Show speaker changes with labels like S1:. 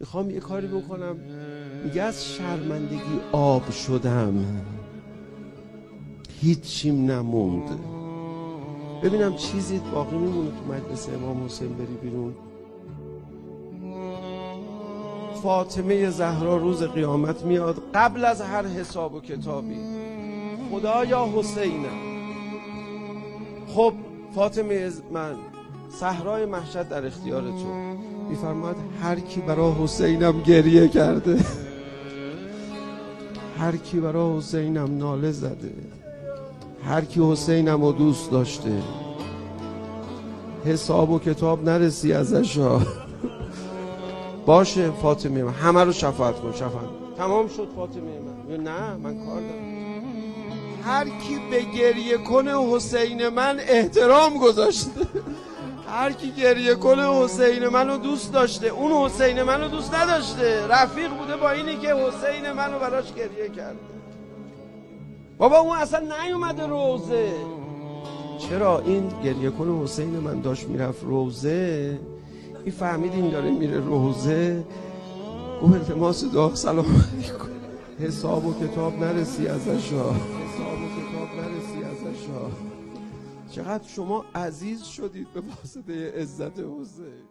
S1: میخوام یه کاری بکنم، میگه از شرمندگی آب شدم، هیچیم نموند. ببینم چیزی باقی میمونه تو مجلس امام حسین بری بیرون. فاطمه زهرا روز قیامت میاد قبل از هر حساب و کتابی، خدایا حسینم. خب فاطمه من، صحرای محشر در اختیار تو. میفرماید هر کی برای حسینم گریه کرده، هر کی برای حسینم ناله زده، هر کی حسینم رو دوست داشته، حساب و کتاب نرسی ازش ها. باشه فاطمه من، همه رو شفاعت کن. شفاعت تمام شد فاطمه من. نه من کار دارم. هر کی به گریه کنه حسین من احترام گذاشته، هر کی گریه کنه حسین منو دوست داشته. اون حسین منو دوست نداشته، رفیق بوده با اینی که حسین منو براش گریه کرده. بابا اون اصلا نیومده روزه. چرا این گریه کنه حسین من داشت میرفت روزه، این فهمید این داره میره روزه، گفت التماس دعا سلام علیکم، حساب و کتاب نرسی ازش ها، حساب و کتاب نرسی ازش ها. چقدر شما عزیز شدید به واسطه عزت حسین.